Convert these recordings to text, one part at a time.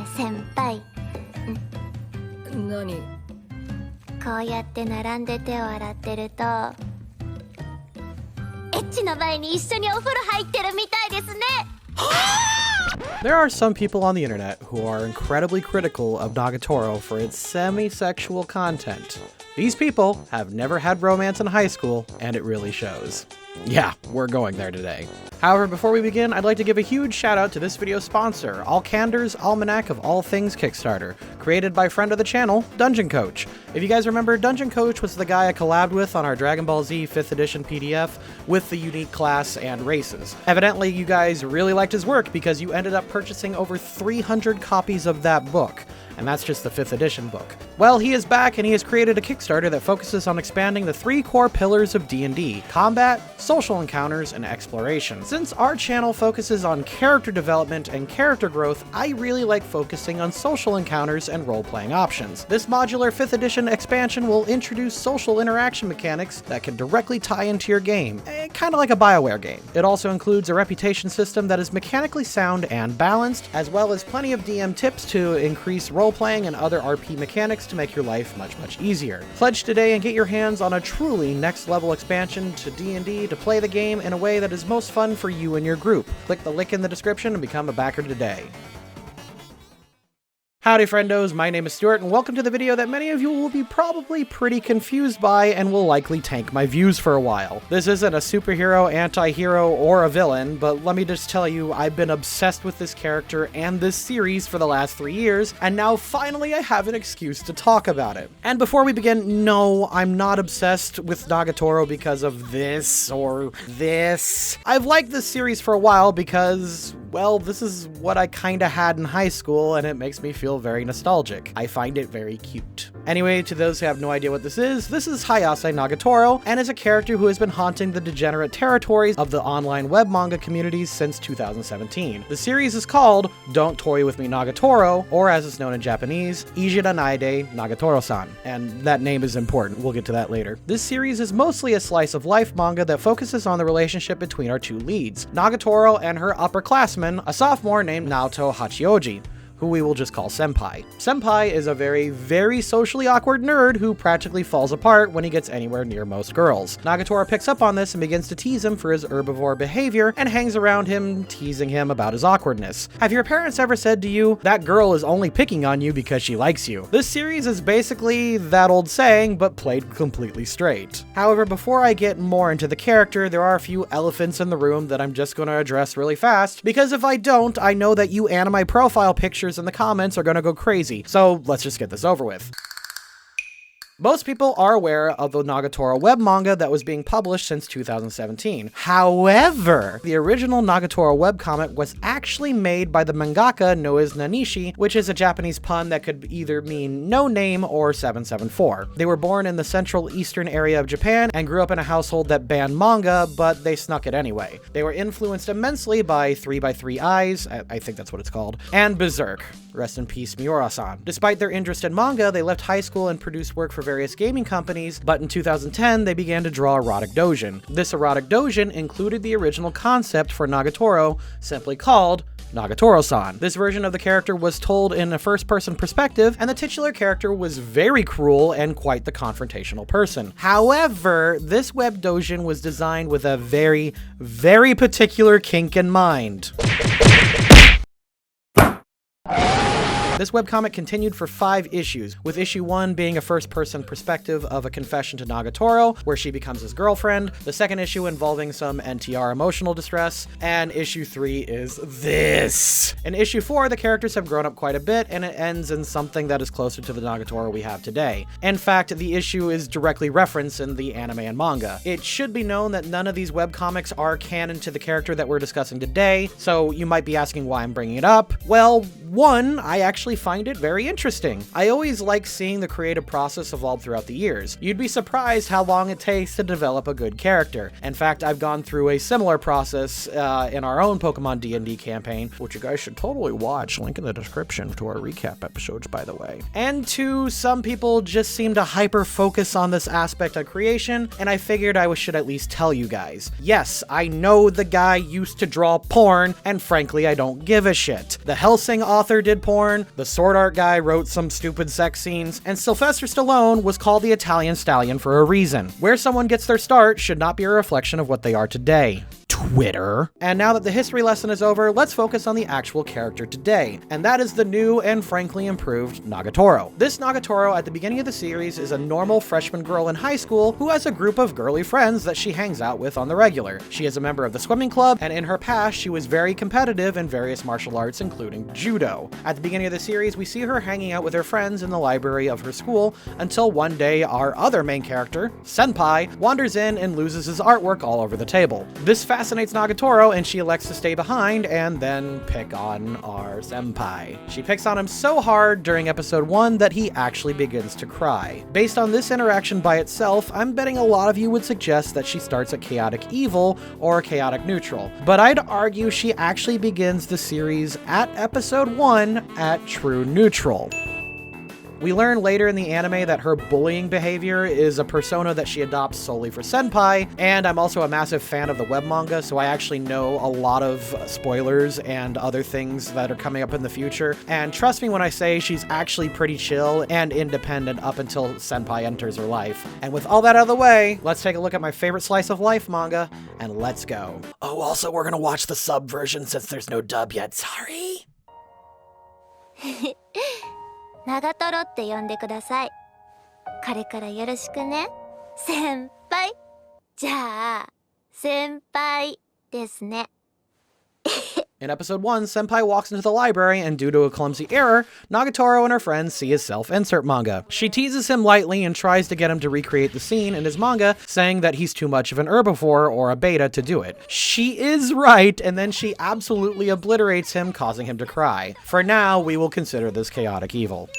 先輩。何？こうやって並んで手を洗ってると、エッチの前に一緒にお風呂入ってるみたいですね。There are some people on the internet who are incredibly critical of Nagatoro for its semi-sexual content. These people have never had romance in high school, and it really shows. Yeah, we're going there today. However, before we begin, I'd like to give a huge shout out to this video's sponsor, Alexandria's Almanac of All Things Kickstarter, created by friend of the channel, Dungeon Coach. If you guys remember, Dungeon Coach was the guy I collabed with on our Dragon Ball Z 5th edition PDF with the unique class and races. Evidently, you guys really liked his work because you ended up purchasing over 300 copies of that book. And that's just the 5th edition book. Well, he is back and he has created a Kickstarter that focuses on expanding the 3 core pillars of D&D: combat, social encounters, and exploration. Since our channel focuses on character development and character growth, I really like focusing on social encounters and role-playing options. This modular 5th edition expansion will introduce social interaction mechanics that can directly tie into your game, kind of like a BioWare game. It also includes a reputation system that is mechanically sound and balanced, as well as plenty of DM tips to increase role-playing and other RP mechanics to make your life much easier. Pledge today and get your hands on a truly next-level expansion to D&D to play the game in a way that is most fun for you and your group. Click the link in the description and become a backer today. Howdy friendos, my name is Stuart and welcome to the video that many of you will be probably pretty confused by and will likely tank my views for a while. This isn't a superhero, anti-hero, or a villain, but let me just tell you, I've been obsessed with this character and this series for the last 3 years, and now finally I have an excuse to talk about it. And before we begin, no, I'm not obsessed with Nagatoro because of this or this. I've liked this series for a while because, well, this is what I kinda had in high school and it makes me feel very nostalgic. I find it very cute. Anyway, to those who have no idea what this is Hayase Nagatoro, and is a character who has been haunting the degenerate territories of the online web manga communities since 2017. The series is called Don't Toy With Me Nagatoro, or as it's known in Japanese, Ijira Naide Nagatoro-san, and that name is important, we'll get to that later. This series is mostly a slice of life manga that focuses on the relationship between our 2 leads, Nagatoro and her upperclassman, a sophomore named Naoto Hachioji, who we will just call Senpai. Senpai is a very socially awkward nerd who practically falls apart when he gets anywhere near most girls. Nagatoro picks up on this and begins to tease him for his herbivore behavior and hangs around him, teasing him about his awkwardness. Have your parents ever said to you, that girl is only picking on you because she likes you? This series is basically that old saying, but played completely straight. However, before I get more into the character, there are a few elephants in the room that I'm just gonna address really fast, because if I don't, I know that you anime profile pictures in the comments are gonna go crazy, so let's just get this over with. Most people are aware of the Nagatoro web manga that was being published since 2017. However, the original Nagatoro webcomic was actually made by the mangaka Noise Nanishi, which is a Japanese pun that could either mean no name or 774. They were born in the central eastern area of Japan and grew up in a household that banned manga, but they snuck it anyway. They were influenced immensely by 3x3 Eyes, I think that's what it's called, and Berserk. Rest in peace, Miura-san. Despite their interest in manga, they left high school and produced work for various gaming companies, but in 2010, they began to draw erotic doujin. This erotic doujin included the original concept for Nagatoro, simply called Nagatoro-san. This version of the character was told in a first-person perspective, and the titular character was very cruel and quite the confrontational person. However, this web doujin was designed with a very particular kink in mind. This webcomic continued for 5 issues, with issue 1 being a first-person perspective of a confession to Nagatoro, where she becomes his girlfriend, the second issue involving some NTR emotional distress, and issue 3 is this. In issue 4, the characters have grown up quite a bit, and it ends in something that is closer to the Nagatoro we have today. In fact, the issue is directly referenced in the anime and manga. It should be known that none of these webcomics are canon to the character that we're discussing today, so you might be asking why I'm bringing it up. Well, 1, I actually find it very interesting. I always like seeing the creative process evolve throughout the years. You'd be surprised how long it takes to develop a good character. In fact, I've gone through a similar process in our own Pokemon D&D campaign, which you guys should totally watch. Link in the description to our recap episodes, by the way. And 2, some people just seem to hyper-focus on this aspect of creation, and I figured I should at least tell you guys. Yes, I know the guy used to draw porn, and frankly, I don't give a shit. The Hellsing author did porn, the sword art guy wrote some stupid sex scenes, and Sylvester Stallone was called the Italian Stallion for a reason. Where someone gets their start should not be a reflection of what they are today. Twitter. And now that the history lesson is over, let's focus on the actual character today, and that is the new and frankly improved Nagatoro. This Nagatoro at the beginning of the series is a normal freshman girl in high school who has a group of girly friends that she hangs out with on the regular. She is a member of the swimming club, and in her past she was very competitive in various martial arts, including judo. At the beginning of the series, we see her hanging out with her friends in the library of her school until one day our other main character, Senpai, wanders in and loses his artwork all over the table. This fascinates Nagatoro, and she elects to stay behind and then pick on our senpai. She picks on him so hard during episode 1 that he actually begins to cry. Based on this interaction by itself, I'm betting a lot of you would suggest that she starts at chaotic evil or chaotic neutral, but I'd argue she actually begins the series at episode 1 at true neutral. We learn later in the anime that her bullying behavior is a persona that she adopts solely for senpai, and I'm also a massive fan of the web manga, so I actually know a lot of spoilers and other things that are coming up in the future, and trust me when I say she's actually pretty chill and independent up until senpai enters her life. And with all that out of the way, let's take a look at my favorite slice of life manga, and let's go. Oh, also we're gonna watch the sub version since there's no dub yet, sorry. 長瀞って呼んでください。これからよろしくね、先輩。じゃあ、先輩ですね。In episode 1, Senpai walks into the library, and due to a clumsy error, Nagatoro and her friends see his self-insert manga. She teases him lightly and tries to get him to recreate the scene in his manga, saying that he's too much of an herbivore or a beta to do it. She is right, and then she absolutely obliterates him, causing him to cry. For now, we will consider this chaotic evil.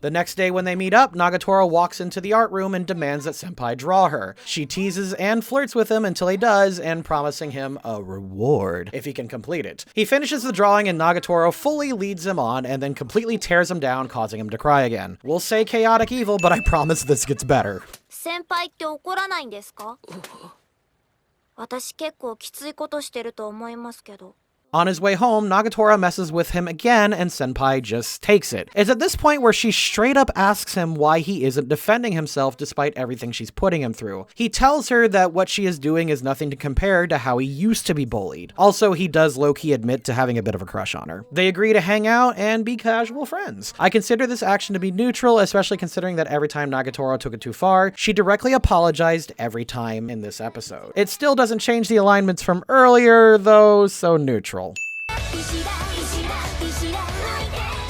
The next day when they meet up, Nagatoro walks into the art room and demands that Senpai draw her. She teases and flirts with him until he does, and promising him a reward if he can complete it. He finishes the drawing and Nagatoro fully leads him on and then completely tears him down, causing him to cry again. We'll say chaotic evil, but I promise this gets better. 先輩って怒らないんですか？私結構きついことしてると思いますけど。 On his way home, Nagatoro messes with him again, and Senpai just takes it. It's at this point where she straight up asks him why he isn't defending himself despite everything she's putting him through. He tells her that what she is doing is nothing to compare to how he used to be bullied. Also, he does low-key admit to having a bit of a crush on her. They agree to hang out and be casual friends. I consider this action to be neutral, especially considering that every time Nagatoro took it too far, she directly apologized every time in this episode. It still doesn't change the alignments from earlier, though, so neutral.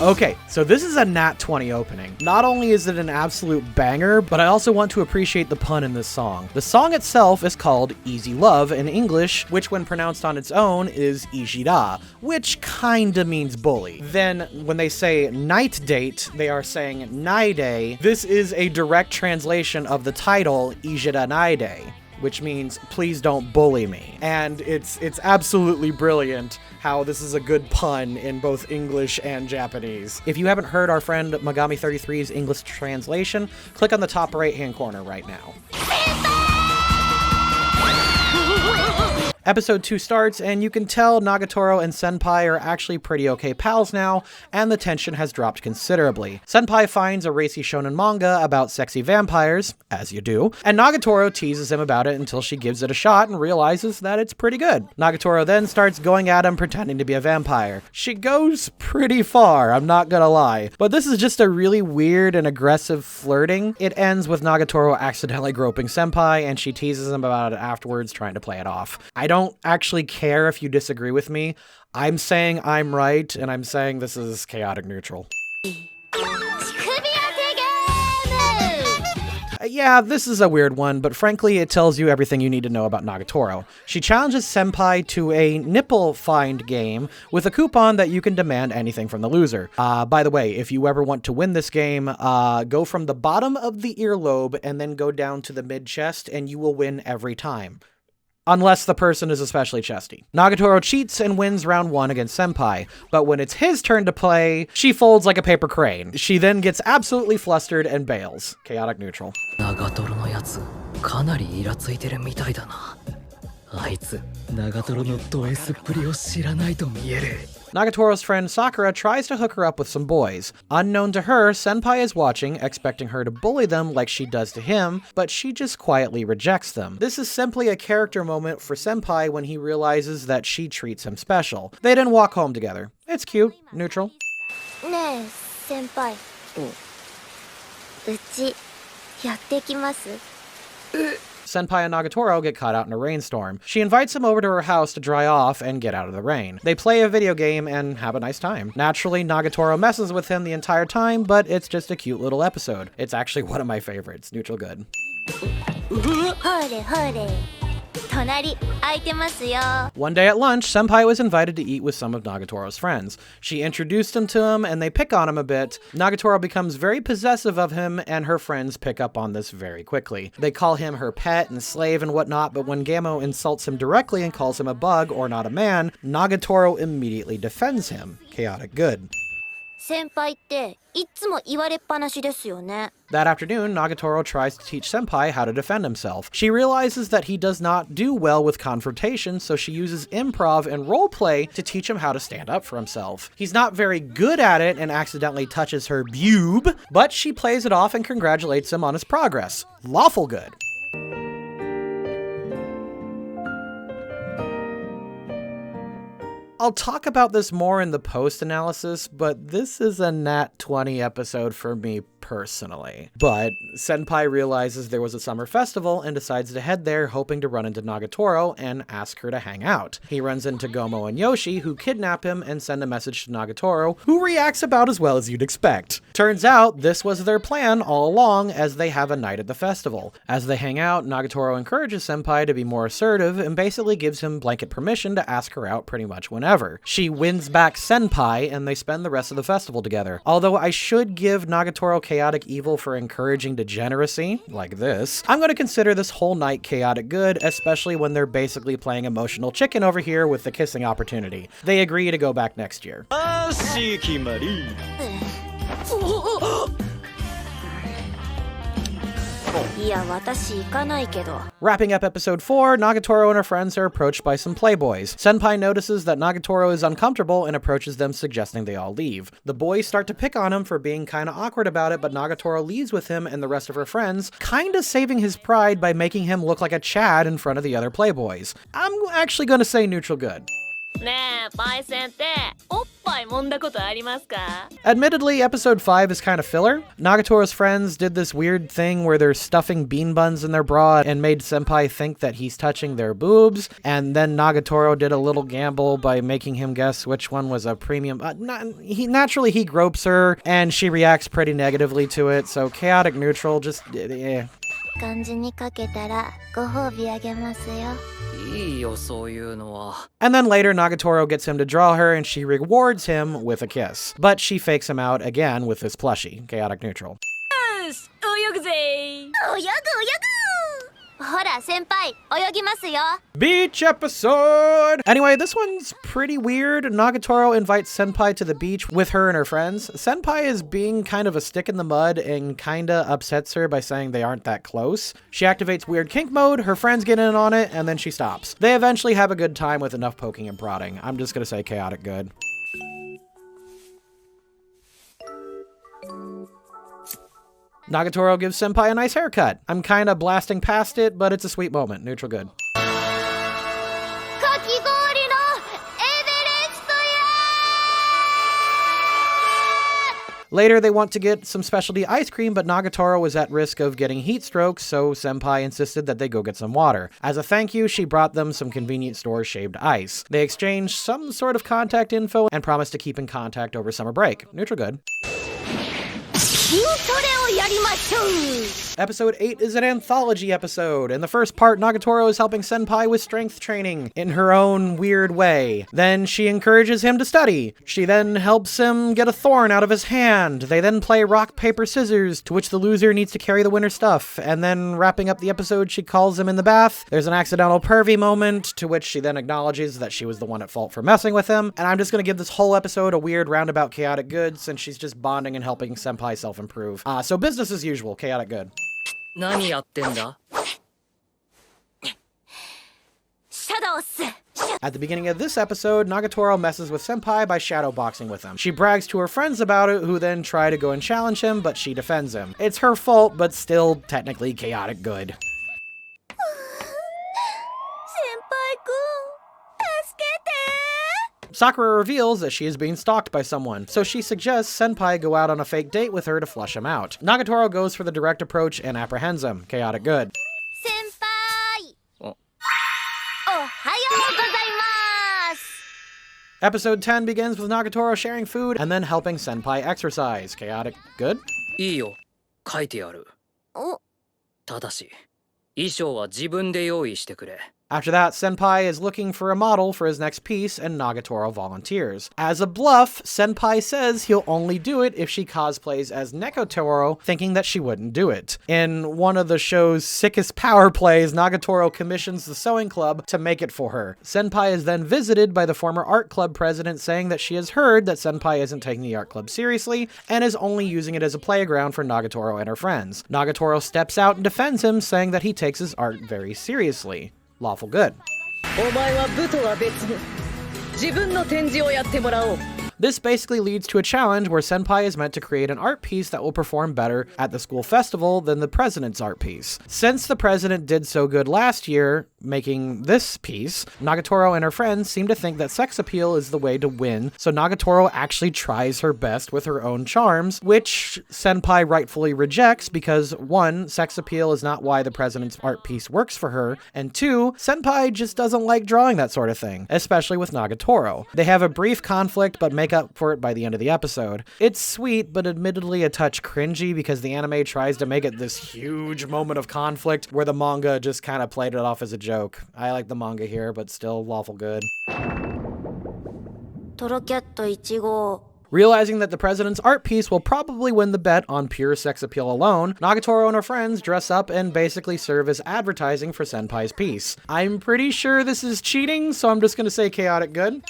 Okay, so this is a Nat 20 opening. Not only is it an absolute banger, but I also want to appreciate the pun in this song. The song itself is called Easy Love in English, which when pronounced on its own is Ishida, which kinda means bully. Then when they say night date, they are saying Naide. This is a direct translation of the title Ishida Naide, which means please don't bully me. And it's absolutely brilliant how this is a good pun in both English and Japanese. If you haven't heard our friend Megami33's English translation, click on the top right hand corner right now. Episode 2 starts, and you can tell Nagatoro and Senpai are actually pretty okay pals now, and the tension has dropped considerably. Senpai finds a racy shonen manga about sexy vampires, as you do, and Nagatoro teases him about it until she gives it a shot and realizes that it's pretty good. Nagatoro then starts going at him pretending to be a vampire. She goes pretty far, I'm not gonna lie, but this is just a really weird and aggressive flirting. It ends with Nagatoro accidentally groping Senpai, and she teases him about it afterwards, trying to play it off. I don't actually care if you disagree with me. I'm saying I'm right, and I'm saying this is chaotic neutral. Yeah, this is a weird one, but frankly, it tells you everything you need to know about Nagatoro. She challenges Senpai to a nipple find game with a coupon that you can demand anything from the loser. By the way, if you ever want to win this game, go from the bottom of the earlobe and then go down to the mid-chest, and you will win every time. unless the person is especially chesty. Nagatoro cheats and wins round 1 against Senpai, but when it's his turn to play, she folds like a paper crane. She then gets absolutely flustered and bails. Chaotic neutral. 長瀞のやつかなりイラついてるみたいだな。あいつ長瀞のド S っぷりを知らないと見える。 Nagatoro's friend Sakura tries to hook her up with some boys. Unknown to her, Senpai is watching, expecting her to bully them like she does to him, but she just quietly rejects them. This is simply a character moment for Senpai when he realizes that she treats him special. They then walk home together. It's cute. Neutral. ねえ先輩、うちやってきます。 Senpai and Nagatoro get caught out in a rainstorm. She invites him over to her house to dry off and get out of the rain. They play a video game and have a nice time. Naturally, Nagatoro messes with him the entire time, but it's just a cute little episode. It's actually one of my favorites. Neutral good. ほれほれ、隣空いてますよ。 One day at lunch, Senpai was invited to eat with some of Nagatoro's friends. She introduced him to him and they pick on him a bit. Nagatoro becomes very possessive of him and her friends pick up on this very quickly. They call him her pet and slave and whatnot, but when Gammo insults him directly and calls him a bug or not a man, Nagatoro immediately defends him. Chaotic good. 先輩っていつも言われっぱなしですよね。 That afternoon, Nagatoro tries to teach Senpai how to defend himself. She realizes that he does not do well with confrontation, so she uses improv and roleplay to teach him how to stand up for himself. He's not very good at it and accidentally touches her boob, but she plays it off and congratulates him on his progress. Lawful good. I'll talk about this more in the post-analysis, but this is a Nat 20 episode for me personally. But Senpai realizes there was a summer festival and decides to head there, hoping to run into Nagatoro and ask her to hang out. He runs into Gomo and Yoshi, who kidnap him and send a message to Nagatoro, who reacts about as well as you'd expect. Turns out this was their plan all along, as they have a night at the festival. As they hang out, Nagatoro encourages Senpai to be more assertive and basically gives him blanket permission to ask her out pretty much whenever. She wins back Senpai and they spend the rest of the festival together. Although I should give Nagatoro chaotic evil for encouraging degeneracy, like this, I'm going to consider this whole night chaotic good, especially when they're basically playing emotional chicken over here with the kissing opportunity. They agree to go back next year. Wrapping up episode 4, Nagatoro and her friends are approached by some playboys. Senpai notices that Nagatoro is uncomfortable and approaches them, suggesting they all leave. The boys start to pick on him for being kinda awkward about it, but Nagatoro leaves with him and the rest of her friends, kinda saving his pride by making him look like a Chad in front of the other playboys. I'm actually gonna say neutral good. ねえ、パイセンっておっぱい揉んだことありますか? Admittedly, episode 5 is kind of filler. Nagatoro's friends did this weird thing where they're stuffing bean buns in their bra and made Senpai think that he's touching their boobs, and then Nagatoro did a little gamble by making him guess which one was a premium. Naturally, he gropes her, and she reacts pretty negatively to it, so chaotic neutral, just eh. 感じにかけたらご褒美あげますよ。いいよそういうのは。 And then later, Nagatoro gets him to draw her and she rewards him with a kiss. But she fakes him out again with this plushie. Chaotic neutral. よし、泳ぐぜ。泳ぐ泳ぐ。ほら先輩、泳ぎますよ。 Beach episode! Anyway, this one's pretty weird. Nagatoro invites Senpai to the beach with her and her friends. Senpai is being kind of a stick in the mud and kinda upsets her by saying they aren't that close. She activates weird kink mode, her friends get in on it, and then she stops. They eventually have a good time with enough poking and prodding. I'm just gonna say chaotic good. Nagatoro gives Senpai a nice haircut. I'm kinda blasting past it, but it's a sweet moment. Neutral good. かき氷のエベレストや！ Later, they want to get some specialty ice cream, but Nagatoro was at risk of getting heat stroke, so Senpai insisted that they go get some water. As a thank you, she brought them some convenience store shaved ice. They exchanged some sort of contact info and promised to keep in contact over summer break. Neutral good. 筋トレをやりましょう。Episode 8 is an anthology episode. In the first part, Nagatoro is helping Senpai with strength training in her own weird way. Then she encourages him to study. She then helps him get a thorn out of his hand. They then play rock, paper, scissors, to which the loser needs to carry the winner's stuff. And then wrapping up the episode, she calls him in the bath. There's an accidental pervy moment, to which she then acknowledges that she was the one at fault for messing with him. And I'm just gonna give this whole episode a weird roundabout chaotic good, since she's just bonding and helping Senpai self-improve. So business as usual, chaotic good. 何やってんだ? At the beginning of this episode, Nagatoro messes with Senpai by shadowboxing with him. She brags to her friends about it, who then try to go and challenge him, but she defends him. It's her fault, but still technically chaotic good. Sakura reveals that she is being stalked by someone, so she suggests Senpai go out on a fake date with her to flush him out. Nagatoro goes for the direct approach and apprehends him. Chaotic good. Senpai! Oh. Ohayou gozaimasu! Episode 10 begins with Nagatoro sharing food and then helping Senpai exercise. Chaotic good. いいよ、書いてやる。お、ただし、衣装は自分で用意してくれ。 After that, Senpai is looking for a model for his next piece, and Nagatoro volunteers. As a bluff, Senpai says he'll only do it if she cosplays as Nagatoro, thinking that she wouldn't do it. In one of the show's sickest power plays, Nagatoro commissions the sewing club to make it for her. Senpai is then visited by the former art club president, saying that she has heard that Senpai isn't taking the art club seriously, and is only using it as a playground for Nagatoro and her friends. Nagatoro steps out and defends him, saying that he takes his art very seriously. Lawful good. お前は部とは別に自分の展示をやってもらおう。 This basically leads to a challenge where Senpai is meant to create an art piece that will perform better at the school festival than the president's art piece. Since the president did so good last year making this piece, Nagatoro and her friends seem to think that sex appeal is the way to win, so Nagatoro actually tries her best with her own charms, which Senpai rightfully rejects because 1, sex appeal is not why the president's art piece works for her, and 2, Senpai just doesn't like drawing that sort of thing, especially with Nagatoro. They have a brief conflict but make up for it by the end of the episode. It's sweet, but admittedly a touch cringy because the anime tries to make it this huge moment of conflict where the manga just kind of played it off as a joke. I like the manga here, but still lawful good. トロキャット1号 Realizing that the president's art piece will probably win the bet on pure sex appeal alone, Nagatoro and her friends dress up and basically serve as advertising for Senpai's piece. I'm pretty sure this is cheating, so I'm just gonna say chaotic good.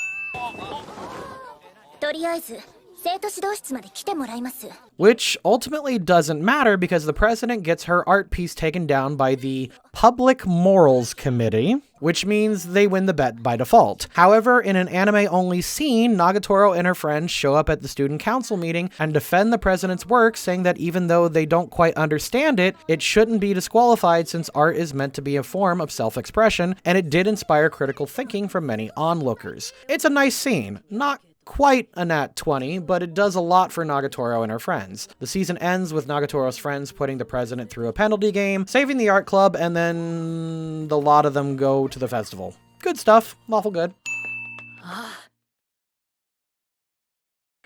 とりあえず生徒指導室まで来てもらいます Which ultimately doesn't matter because the president gets her art piece taken down by the Public Morals Committee, which means they win the bet by default. However, in an anime-only scene, Nagatoro and her friends show up at the student council meeting and defend the president's work, saying that even though they don't quite understand it, it shouldn't be disqualified since art is meant to be a form of self-expression, and it did inspire critical thinking from many onlookers. It's a nice scene. Not quite a nat 20, but it does a lot for Nagatoro and her friends. The season ends with Nagatoro's friends putting the president through a penalty game, saving the art club, and then the lot of them go to the festival. Good stuff. Lawful good.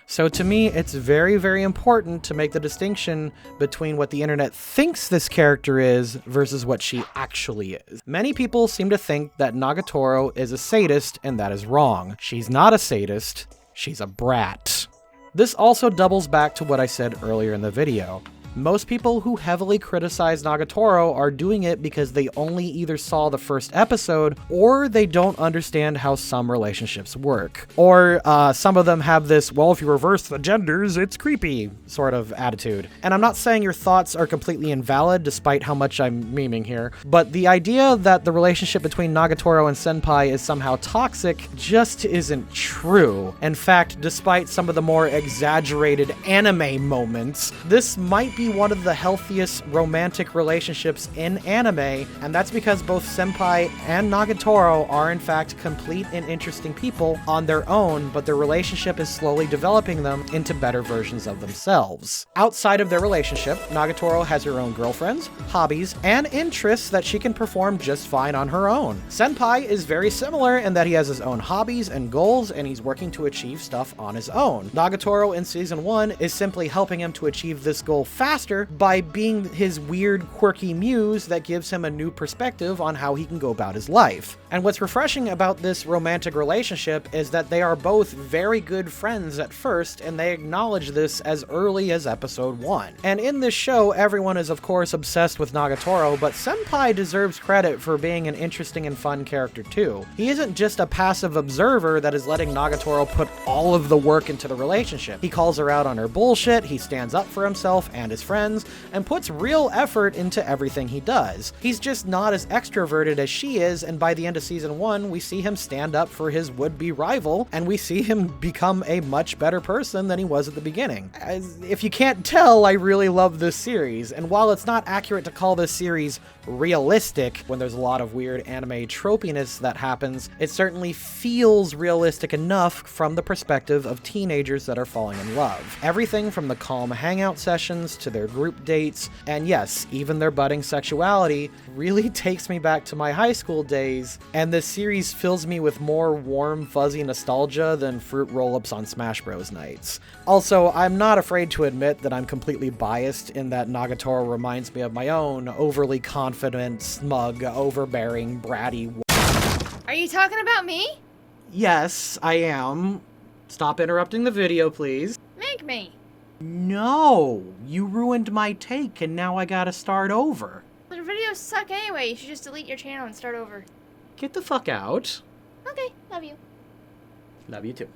So to me, it's very, very important to make the distinction between what the internet thinks this character is versus what she actually is. Many people seem to think that Nagatoro is a sadist, and that is wrong. She's not a sadist. She's a brat. This also doubles back to what I said earlier in the video. Most people who heavily criticize Nagatoro are doing it because they only either saw the first episode or they don't understand how some relationships work. Or some of them have this, well, if you reverse the genders, it's creepy sort of attitude. And I'm not saying your thoughts are completely invalid despite how much I'm memeing here, but the idea that the relationship between Nagatoro and Senpai is somehow toxic just isn't true. In fact, despite some of the more exaggerated anime moments, this might be one of the healthiest romantic relationships in anime, and that's because both Senpai and Nagatoro are in fact complete and interesting people on their own, but their relationship is slowly developing them into better versions of themselves. Outside of their relationship, Nagatoro has her own girlfriends, hobbies, and interests that she can perform just fine on her own. Senpai is very similar in that he has his own hobbies and goals, and he's working to achieve stuff on his own. Nagatoro in season 1 is simply helping him to achieve this goal faster faster by being his weird, quirky muse that gives him a new perspective on how he can go about his life. And what's refreshing about this romantic relationship is that they are both very good friends at first, and they acknowledge this as early as episode 1. And in this show, everyone is of course obsessed with Nagatoro, but Senpai deserves credit for being an interesting and fun character too. He isn't just a passive observer that is letting Nagatoro put all of the work into the relationship. He calls her out on her bullshit, he stands up for himself and his friends, and puts real effort into everything he does. He's just not as extroverted as she is, and by the end of season 1, we see him stand up for his would-be rival, and we see him become a much better person than he was at the beginning. If you can't tell, I really love this series, and while it's not accurate to call this series realistic when there's a lot of weird anime tropiness that happens, it certainly feels realistic enough from the perspective of teenagers that are falling in love. Everything from the calm hangout sessions to their group dates, and yes, even their budding sexuality, really takes me back to my high school days, and this series fills me with more warm, fuzzy nostalgia than fruit roll-ups on Smash Bros. Nights. Also, I'm not afraid to admit that I'm completely biased in that Nagatoro reminds me of my own overly confident, smug, overbearing, bratty. Are you talking about me? Yes, I am. Stop interrupting the video, please. Make me. No, you ruined my take and now I gotta start over. The videos suck anyway. You should just delete your channel and start over. Get the fuck out. Okay, love you. Love you too.